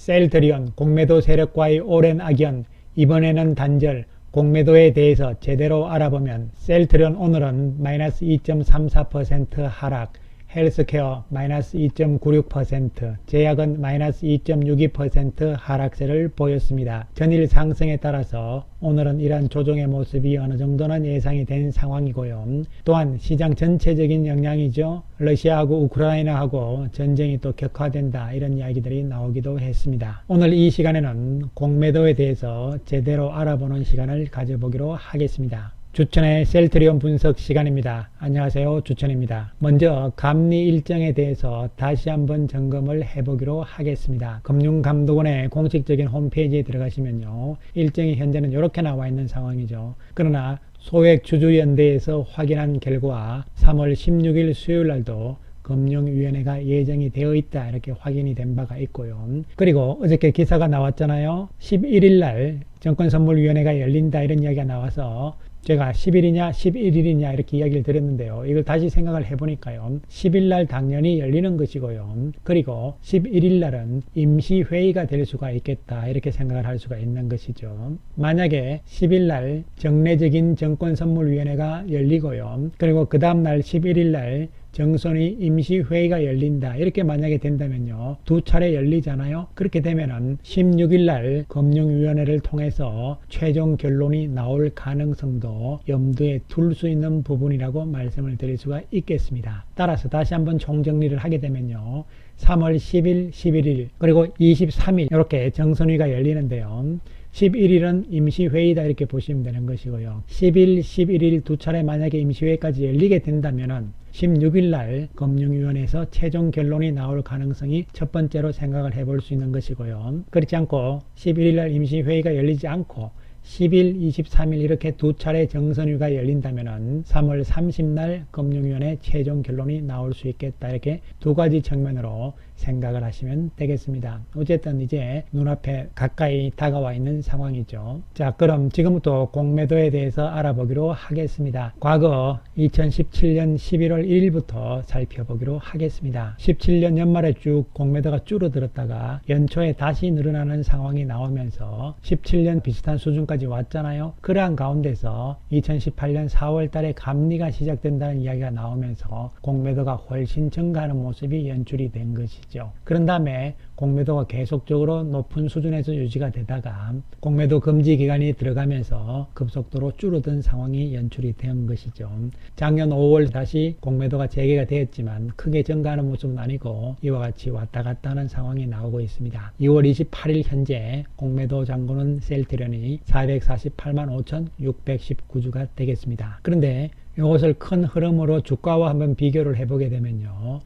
셀트리온 공매도 세력과의 오랜 악연, 이번에는 단절, 공매도에 대해서 제대로 알아보면 셀트리온 오늘은 마이너스 2.34% 하락, 헬스케어 마이너스 2.96%, 제약은 마이너스 2.62% 하락세를 보였습니다. 전일 상승에 따라서 오늘은 이러한 조정의 모습이 어느 정도는 예상이 된 상황이고요. 또한 시장 전체적인 영향이죠. 러시아하고 우크라이나하고 전쟁이 또 격화된다, 이런 이야기들이 나오기도 했습니다. 오늘 이 시간에는 공매도에 대해서 제대로 알아보는 시간을 가져보기로 하겠습니다. 주천의 셀트리온 분석 시간입니다. 안녕하세요, 주천입니다. 먼저 감리 일정에 대해서 다시 한번 점검을 해보기로 하겠습니다. 금융감독원의 공식적인 홈페이지에 들어가시면요, 일정이 현재는 이렇게 나와 있는 상황이죠. 그러나 소액주주연대에서 확인한 결과 3월 16일 수요일날도 금융위원회가 예정이 되어 있다, 이렇게 확인이 된 바가 있고요. 그리고 어저께 기사가 나왔잖아요. 11일날 정권선물위원회가 열린다, 이런 이야기가 나와서 제가 10일이냐 11일이냐 이렇게 이야기를 드렸는데요. 이걸 다시 생각을 해보니까요, 10일날 당연히 열리는 것이고요. 그리고 11일날은 임시회의가 될 수가 있겠다, 이렇게 생각을 할 수가 있는 것이죠. 만약에 10일날 정례적인 정권선물위원회가 열리고요, 그리고 그 다음날 11일날 정선이 임시회의가 열린다, 이렇게 만약에 된다면요, 두 차례 열리잖아요. 그렇게 되면은 16일날 금융위원회를 통해서 최종 결론이 나올 가능성도 염두에 둘 수 있는 부분이라고 말씀을 드릴 수가 있겠습니다. 따라서 다시 한번 총정리를 하게 되면요, 3월 10일, 11일 그리고 23일 이렇게 정선회가 열리는데요, 11일은 임시회의다, 이렇게 보시면 되는 것이고요. 10일, 11일 두 차례 만약에 임시회의까지 열리게 된다면은 16일날 금융위원회에서 최종 결론이 나올 가능성이 첫 번째로 생각을 해볼 수 있는 것이고요. 그렇지 않고 11일날 임시회의가 열리지 않고 10일, 23일 이렇게 두 차례 정선회가 열린다면 3월 30날 금융위원회 최종 결론이 나올 수 있겠다, 이렇게 두 가지 측면으로 생각을 하시면 되겠습니다. 어쨌든 이제 눈앞에 가까이 다가와 있는 상황이죠. 자, 그럼 지금부터 공매도에 대해서 알아보기로 하겠습니다. 과거 2017년 11월 1일부터 살펴보기로 하겠습니다. 17년 연말에 쭉 공매도가 줄어들었다가 연초에 다시 늘어나는 상황이 나오면서 17년 비슷한 수준까지 왔잖아요. 그러한 가운데서 2018년 4월 달에 감리가 시작된다는 이야기가 나오면서 공매도가 훨씬 증가하는 모습이 연출이 된 것이죠. 그런 다음에 공매도가 계속적으로 높은 수준에서 유지가 되다가 공매도 금지 기간이 들어가면서 급속도로 줄어든 상황이 연출이 된 것이죠. 작년 5월 다시 공매도가 재개가 되었지만 크게 증가하는 모습은 아니고 이와 같이 왔다 갔다 하는 상황이 나오고 있습니다. 2월 28일 현재 공매도 잔고는 셀트리온이 448만 5,619주가 되겠습니다. 그런데 이것을 큰 흐름으로 주가와 한번 비교를 해보게 되면요,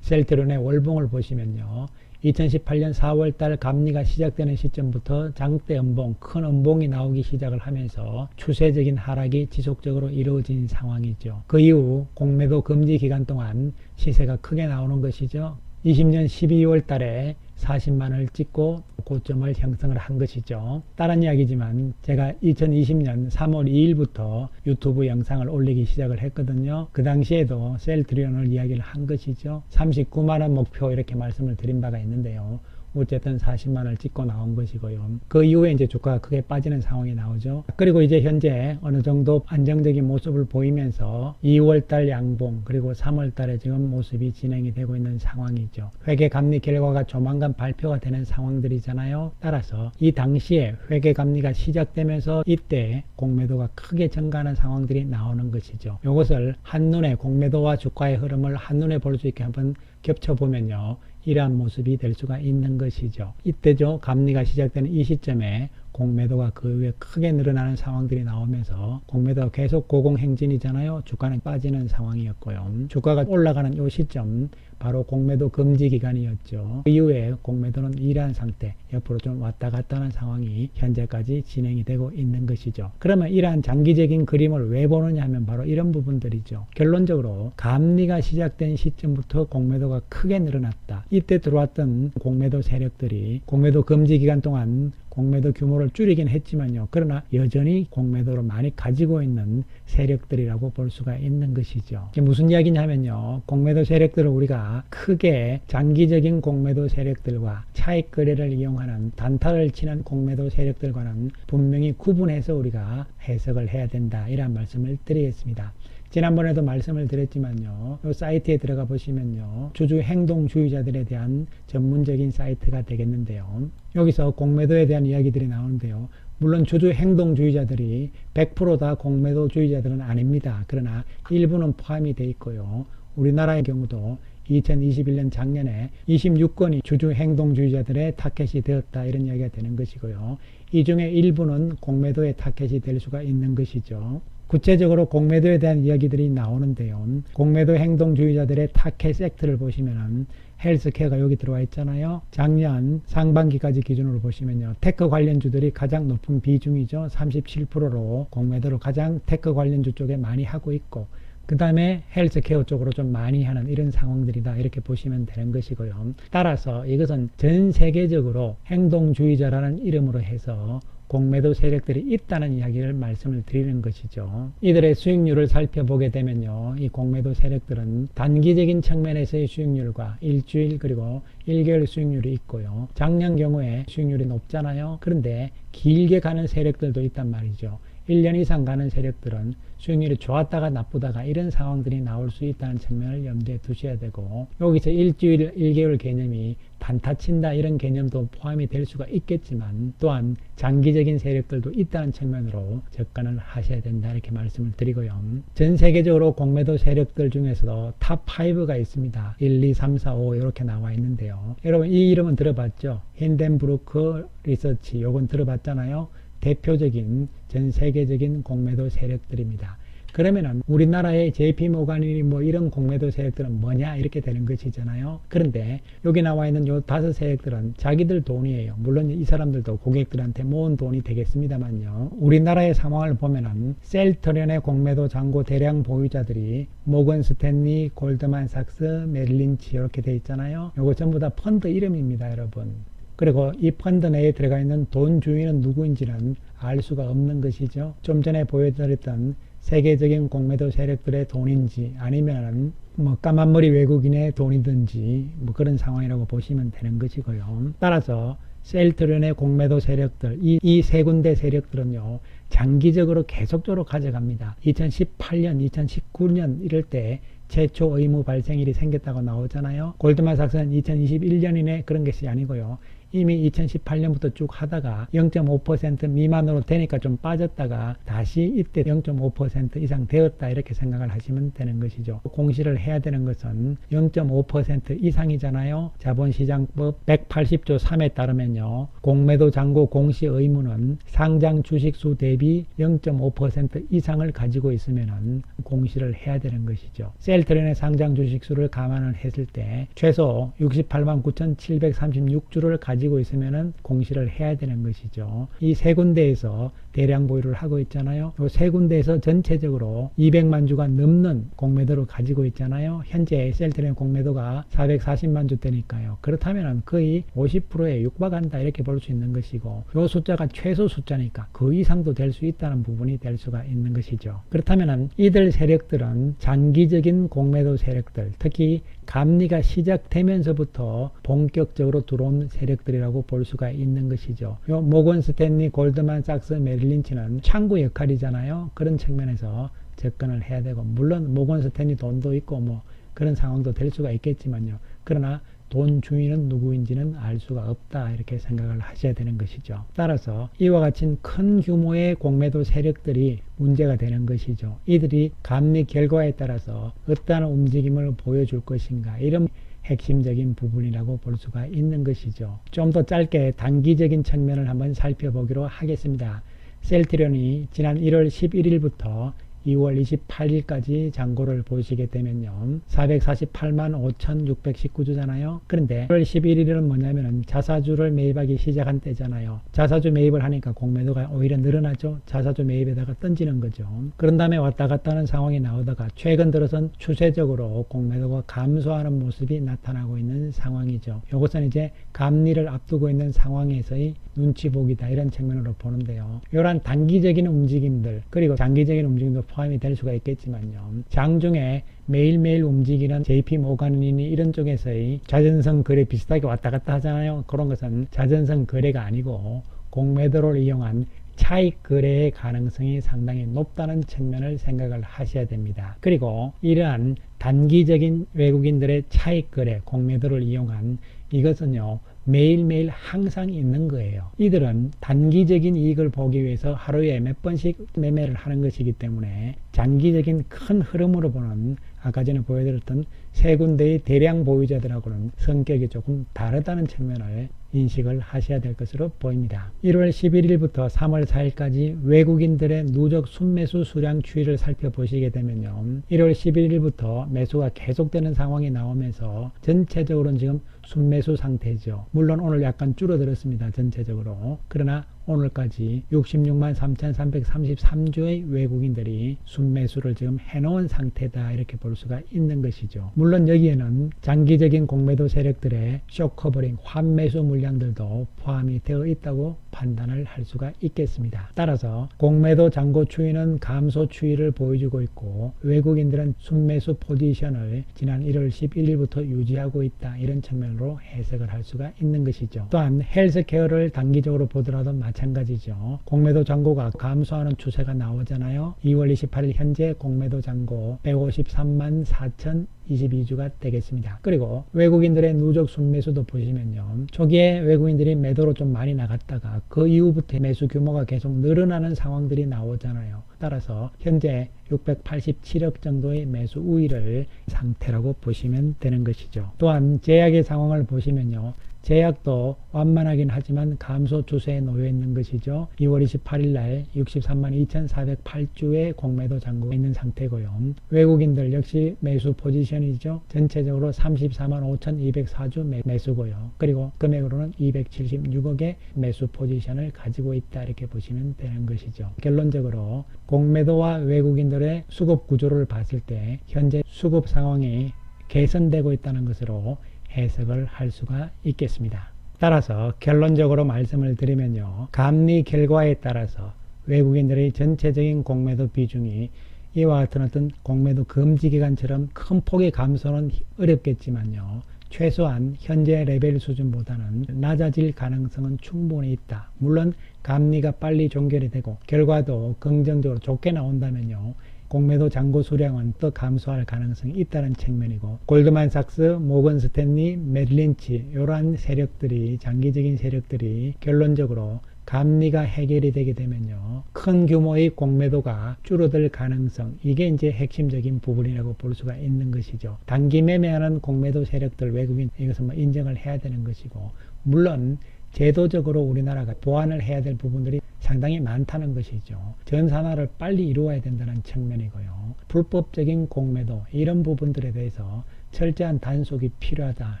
셀트리온의 월봉을 보시면요, 2018년 4월달 감리가 시작되는 시점부터 장대 음봉, 큰 음봉이 나오기 시작을 하면서 추세적인 하락이 지속적으로 이루어진 상황이죠. 그 이후 공매도 금지 기간 동안 시세가 크게 나오는 것이죠. 20년 12월 달에 40만원을 찍고 고점을 형성을 한 것이죠. 다른 이야기지만 제가 2020년 3월 2일부터 유튜브 영상을 올리기 시작을 했거든요. 그 당시에도 셀트리온을 이야기를 한 것이죠. 39만원 목표, 이렇게 말씀을 드린 바가 있는데요. 어쨌든 40만원을 찍고 나온 것이고요. 그 이후에 이제 주가가 크게 빠지는 상황이 나오죠. 그리고 이제 현재 어느 정도 안정적인 모습을 보이면서 2월달 양봉, 그리고 3월달에 지금 모습이 진행이 되고 있는 상황이죠. 회계 감리 결과가 조만간 발표가 되는 상황들이잖아요. 따라서 이 당시에 회계 감리가 시작되면서 이때 공매도가 크게 증가하는 상황들이 나오는 것이죠. 이것을 한눈에 공매도와 주가의 흐름을 한눈에 볼 수 있게 한번 겹쳐보면요, 이러한 모습이 될 수가 있는 것이죠. 이때죠, 감리가 시작되는 이 시점에 공매도가 그 위에 크게 늘어나는 상황들이 나오면서 공매도가 계속 고공행진이잖아요. 주가는 빠지는 상황이었고요. 주가가 올라가는 이 시점 바로 공매도 금지 기간이었죠. 그 이후에 공매도는 이러한 상태, 옆으로 좀 왔다 갔다 하는 상황이 현재까지 진행이 되고 있는 것이죠. 그러면 이러한 장기적인 그림을 왜 보느냐 하면 바로 이런 부분들이죠. 결론적으로 감리가 시작된 시점부터 공매도가 크게 늘어났다. 이때 들어왔던 공매도 세력들이 공매도 금지 기간 동안 공매도 규모를 줄이긴 했지만요. 그러나 여전히 공매도를 많이 가지고 있는 세력들이라고 볼 수가 있는 것이죠. 이게 무슨 이야기냐 하면요. 공매도 세력들을 우리가 우리가 크게 장기적인 공매도 세력들과 차익 거래를 이용하는 단타를 치는 공매도 세력들과는 분명히 구분해서 우리가 해석을 해야 된다, 이런 말씀을 드리겠습니다. 지난번에도 말씀을 드렸지만요, 이 사이트에 들어가 보시면요, 주주 행동주의자들에 대한 전문적인 사이트가 되겠는데요, 여기서 공매도에 대한 이야기들이 나오는데요, 물론 주주 행동주의자들이 100%다 공매도주의자들은 아닙니다. 그러나 일부는 포함이 되어 있고요, 우리나라의 경우도 2021년 작년에 26건이 주주 행동주의자들의 타켓이 되었다, 이런 이야기가 되는 것이고요, 이 중에 일부는 공매도의 타켓이 될 수가 있는 것이죠. 구체적으로 공매도에 대한 이야기들이 나오는데요, 공매도 행동주의자들의 타켓 섹터를 보시면은 헬스케어가 여기 들어와 있잖아요. 작년 상반기까지 기준으로 보시면요, 테크 관련주들이 가장 높은 비중이죠. 37%로 공매도를 가장 테크 관련주 쪽에 많이 하고 있고, 그 다음에 헬스케어 쪽으로 좀 많이 하는 이런 상황들이다, 이렇게 보시면 되는 것이고요. 따라서 이것은 전 세계적으로 행동주의자라는 이름으로 해서 공매도 세력들이 있다는 이야기를 말씀을 드리는 것이죠. 이들의 수익률을 살펴보게 되면요, 이 공매도 세력들은 단기적인 측면에서의 수익률과 일주일 그리고 1개월 수익률이 있고요, 작년 경우에 수익률이 높잖아요. 그런데 길게 가는 세력들도 있단 말이죠. 1년 이상 가는 세력들은 수익률이 좋았다가 나쁘다가 이런 상황들이 나올 수 있다는 측면을 염두에 두셔야 되고, 여기서 일주일, 1개월 개념이 단타 친다 이런 개념도 포함이 될 수가 있겠지만, 또한 장기적인 세력들도 있다는 측면으로 접근을 하셔야 된다, 이렇게 말씀을 드리고요. 전 세계적으로 공매도 세력들 중에서도 탑 5가 있습니다. 1, 2, 3, 4, 5 이렇게 나와 있는데요, 여러분 이 이름은 들어봤죠? 힌덴브루크 리서치, 요건 들어봤잖아요. 대표적인 전 세계적인 공매도 세력들입니다. 그러면은 우리나라의 JP모간이 뭐 이런 공매도 세력들은 뭐냐, 이렇게 되는 것이잖아요. 그런데 여기 나와 있는 요 5 세력들은 자기들 돈이에요. 물론 이 사람들도 고객들한테 모은 돈이 되겠습니다만요, 우리나라의 상황을 보면은 셀트리온의 공매도 잔고 대량 보유자들이 모건 스탠리, 골드만삭스, 메릴린치 이렇게 돼 있잖아요. 요거 전부 다 펀드 이름입니다, 여러분. 그리고 이 펀드 내에 들어가 있는 돈 주인은 누구인지는 알 수가 없는 것이죠. 좀 전에 보여드렸던 세계적인 공매도 세력들의 돈인지 아니면 뭐 까만머리 외국인의 돈이든지 뭐 그런 상황이라고 보시면 되는 것이고요. 따라서 셀트리온의 공매도 세력들, 이 세 군데 세력들은요, 장기적으로 계속적으로 가져갑니다. 2018년, 2019년 이럴 때 최초 의무 발생일이 생겼다고 나오잖아요. 골드만삭스는 2021년이네 그런 것이 아니고요, 이미 2018년부터 쭉 하다가 0.5% 미만으로 되니까 좀 빠졌다가 다시 이때 0.5% 이상 되었다, 이렇게 생각을 하시면 되는 것이죠. 공시를 해야 되는 것은 0.5% 이상이잖아요. 자본시장법 180조 3에 따르면요, 공매도 잔고 공시 의무는 상장 주식수 대비 0.5% 이상을 가지고 있으면 공시를 해야 되는 것이죠. 셀트리온의 상장 주식수를 감안을 했을 때 최소 68만 9,736주를 가지고 있으면 공시를 해야 되는 것이죠. 이 세 군데에서 대량 보유를 하고 있잖아요. 이 세 군데에서 전체적으로 200만 주가 넘는 공매도를 가지고 있잖아요. 현재 셀트리온 공매도가 440만 주 되니까요. 그렇다면 거의 50%에 육박한다, 이렇게 볼 수 있는 것이고, 이 숫자가 최소 숫자니까 그 이상도 될 수 있다는 부분이 될 수가 있는 것이죠. 그렇다면 이들 세력들은 장기적인 공매도 세력들, 특히 감리가 시작되면서부터 본격적으로 들어온 세력들이라고 볼 수가 있는 것이죠. 요 모건 스탠리, 골드만삭스, 메릴린치는 창구 역할이잖아요. 그런 측면에서 접근을 해야 되고, 물론 모건 스탠리 돈도 있고 뭐 그런 상황도 될 수가 있겠지만요, 그러나 돈 주인은 누구인지는 알 수가 없다, 이렇게 생각을 하셔야 되는 것이죠. 따라서 이와 같은 큰 규모의 공매도 세력들이 문제가 되는 것이죠. 이들이 감리 결과에 따라서 어떠한 움직임을 보여줄 것인가, 이런 핵심적인 부분이라고 볼 수가 있는 것이죠. 좀 더 짧게 단기적인 측면을 한번 살펴보기로 하겠습니다. 셀트리온이 지난 1월 11일부터 2월 28일까지 잔고를 보시게 되면요, 448만 5,619주잖아요. 그런데 1월 11일은 뭐냐면은 자사주를 매입하기 시작한 때잖아요. 자사주 매입을 하니까 공매도가 오히려 늘어나죠. 자사주 매입에다가 던지는 거죠. 그런 다음에 왔다 갔다 하는 상황이 나오다가 최근 들어선 추세적으로 공매도가 감소하는 모습이 나타나고 있는 상황이죠. 이것은 이제 감리를 앞두고 있는 상황에서의 눈치 보기다 이런 측면으로 보는데요. 이러한 단기적인 움직임들 그리고 장기적인 움직임도 포함이 될 수가 있겠지만요. 장중에 매일매일 움직이는 JP 모간이니 이런 쪽에서의 자전성 거래 비슷하게 왔다 갔다 하잖아요. 그런 것은 자전성 거래가 아니고 공매도를 이용한 차익 거래의 가능성이 상당히 높다는 측면을 생각을 하셔야 됩니다. 그리고 이러한 단기적인 외국인들의 차익 거래, 공매도를 이용한 이것은요, 매일매일 항상 있는 거예요. 이들은 단기적인 이익을 보기 위해서 하루에 몇 번씩 매매를 하는 것이기 때문에 장기적인 큰 흐름으로 보는 아까 전에 보여드렸던 세 군데의 대량 보유자들하고는 성격이 조금 다르다는 측면을 인식을 하셔야 될 것으로 보입니다. 1월 11일부터 3월 4일까지 외국인들의 누적 순매수 수량 추이를 살펴보시게 되면요. 1월 11일부터 매수가 계속되는 상황이 나오면서 전체적으로는 지금 순매수 상태죠. 물론 오늘 약간 줄어들었습니다. 전체적으로. 그러나 오늘까지 66만 3,333주의 외국인들이 순매수를 지금 해놓은 상태다 이렇게 볼 수가 있는 것이죠. 물론 여기에는 장기적인 공매도 세력들의 쇼커버링 환매수 물량들도 포함이 되어 있다고 판단을 할 수가 있겠습니다. 따라서 공매도 잔고 추이는 감소 추이를 보여주고 있고 외국인들은 순매수 포지션을 지난 1월 11일부터 유지하고 있다 이런 측면으로 해석을 할 수가 있는 것이죠. 또한 헬스케어를 단기적으로 보더라도 마찬가지죠. 공매도 잔고가 감소하는 추세가 나오잖아요. 2월 28일 현재 공매도 잔고 153만 4,022주가 되겠습니다. 그리고 외국인들의 누적 순매수도 보시면요. 초기에 외국인들이 매도로 좀 많이 나갔다가 그 이후부터 매수 규모가 계속 늘어나는 상황들이 나오잖아요. 따라서 현재 687억 정도의 매수 우위를 상태라고 보시면 되는 것이죠. 또한 제약의 상황을 보시면요. 제약도 완만하긴 하지만 감소 추세에 놓여 있는 것이죠. 2월 28일 날 63만 2,408주의 공매도 잔고가 있는 상태고요. 외국인들 역시 매수 포지션이죠. 전체적으로 34만 5,204주 매수고요. 그리고 금액으로는 276억의 매수 포지션을 가지고 있다 이렇게 보시면 되는 것이죠. 결론적으로 공매도와 외국인들의 수급 구조를 봤을 때 현재 수급 상황이 개선되고 있다는 것으로 해석을 할 수가 있겠습니다. 따라서 결론적으로 말씀을 드리면요. 감리 결과에 따라서 외국인들의 전체적인 공매도 비중이 이와 같은 어떤 공매도 금지 기간처럼 큰 폭의 감소는 어렵겠지만요. 최소한 현재 레벨 수준보다는 낮아질 가능성은 충분히 있다. 물론 감리가 빨리 종결이 되고 결과도 긍정적으로 좋게 나온다면요. 공매도 잔고 수량은 또 감소할 가능성이 있다는 측면이고 골드만삭스, 모건 스탠리, 메릴린치 이러한 세력들이 장기적인 세력들이 결론적으로 감리가 해결이 되게 되면요. 큰 규모의 공매도가 줄어들 가능성 이게 이제 핵심적인 부분이라고 볼 수가 있는 것이죠. 단기 매매하는 공매도 세력들 외국인 이것은 뭐 인정을 해야 되는 것이고 물론 제도적으로 우리나라가 보완을 해야 될 부분들이 상당히 많다는 것이죠. 전산화를 빨리 이루어야 된다는 측면이고요. 불법적인 공매도 이런 부분들에 대해서 철저한 단속이 필요하다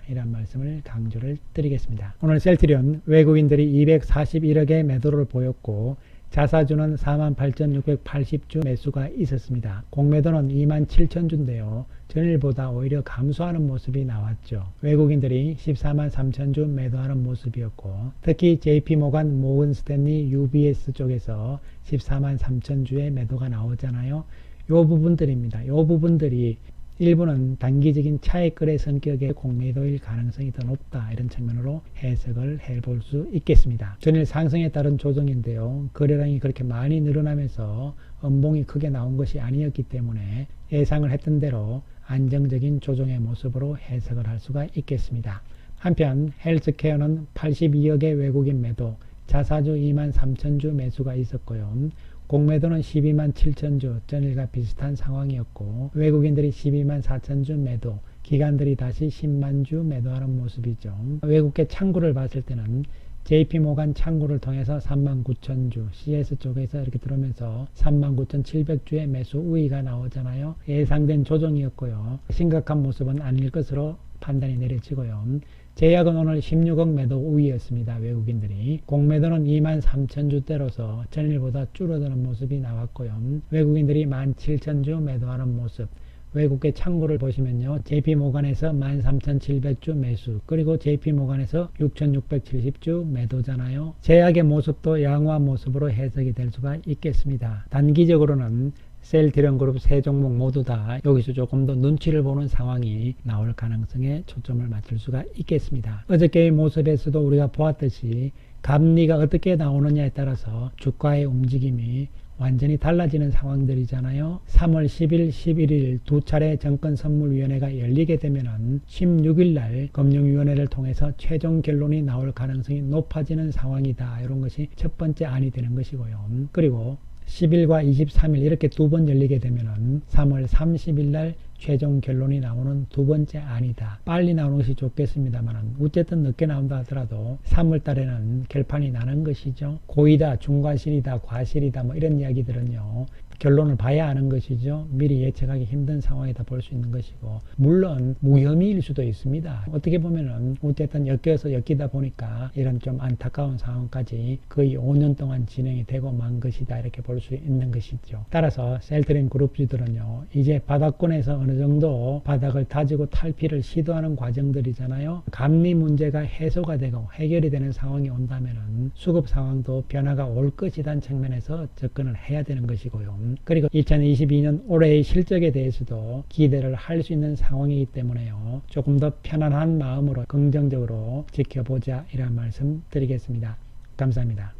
이런 말씀을 강조를 드리겠습니다. 오늘 셀트리온 외국인들이 241억의 매도를 보였고 자사주는 48,680주 매수가 있었습니다. 공매도는 27,000주인데요. 전일보다 오히려 감소하는 모습이 나왔죠. 외국인들이 14만 3천주 매도하는 모습이었고 특히 JP모간, 모건스탠리, UBS 쪽에서 14만 3천주의 매도가 나오잖아요. 이 부분들입니다. 이 부분들이 일부는 단기적인 차익 거래 성격의 공매도일 가능성이 더 높다 이런 측면으로 해석을 해볼 수 있겠습니다. 전일 상승에 따른 조정인데요. 거래량이 그렇게 많이 늘어나면서 음봉이 크게 나온 것이 아니었기 때문에 예상을 했던 대로 안정적인 조정의 모습으로 해석을 할 수가 있겠습니다. 한편 헬스케어는 82억의 외국인 매도, 자사주 2만 3천주 매수가 있었고요. 공매도는 12만 7천주, 전일과 비슷한 상황이었고 외국인들이 12만 4천주 매도, 기관들이 다시 10만 주 매도하는 모습이죠. 외국계 창구를 봤을 때는 JP모간 창구를 통해서 3만 9천주, CS 쪽에서 이렇게 들어오면서 3만 9,700주의 매수 우위가 나오잖아요. 예상된 조정이었고요. 심각한 모습은 아닐 것으로 판단이 내려지고요. 제약은 오늘 16억 매도 우위였습니다. 외국인들이. 공매도는 2만 3천주대로서 전일보다 줄어드는 모습이 나왔고요. 외국인들이 17,000주 매도하는 모습. 외국의 창구를 보시면요. JP모간에서 13,700주 매수, 그리고 JP모간에서 6,670주 매도잖아요. 제약의 모습도 양호한 모습으로 해석이 될 수가 있겠습니다. 단기적으로는 셀트리온그룹 세 종목 모두 다 여기서 조금 더 눈치를 보는 상황이 나올 가능성에 초점을 맞출 수가 있겠습니다. 어저께의 모습에서도 우리가 보았듯이 감리가 어떻게 나오느냐에 따라서 주가의 움직임이 완전히 달라지는 상황들이잖아요. 3월 10일, 11일 두 차례 정권선물위원회가 열리게 되면은 16일 날 금융위원회를 통해서 최종 결론이 나올 가능성이 높아지는 상황이다. 이런 것이 첫 번째 안이 되는 것이고요. 그리고 10일과 23일 이렇게 두 번 열리게 되면은 3월 30일 날 최종 결론이 나오는 두 번째 안이다. 빨리 나오는 것이 좋겠습니다만 어쨌든 늦게 나온다 하더라도 3월 달에는 결판이 나는 것이죠. 고의다, 중과실이다, 과실이다 뭐 이런 이야기들은요. 결론을 봐야 하는 것이죠. 미리 예측하기 힘든 상황이다 볼 수 있는 것이고, 물론 무혐의일 수도 있습니다. 어떻게 보면은 어쨌든 엮이다 보니까 이런 좀 안타까운 상황까지 거의 5년 동안 진행이 되고 만 것이다 이렇게 볼 수 있는 것이죠. 따라서 셀트리온 그룹주들은요, 이제 바닥권에서 어느 정도 바닥을 다지고 탈피를 시도하는 과정들이잖아요. 감리 문제가 해소가 되고 해결이 되는 상황이 온다면은 수급 상황도 변화가 올 것이란 측면에서 접근을 해야 되는 것이고요. 그리고 2022년 올해의 실적에 대해서도 기대를 할 수 있는 상황이기 때문에요. 조금 더 편안한 마음으로 긍정적으로 지켜보자 이런 말씀 드리겠습니다. 감사합니다.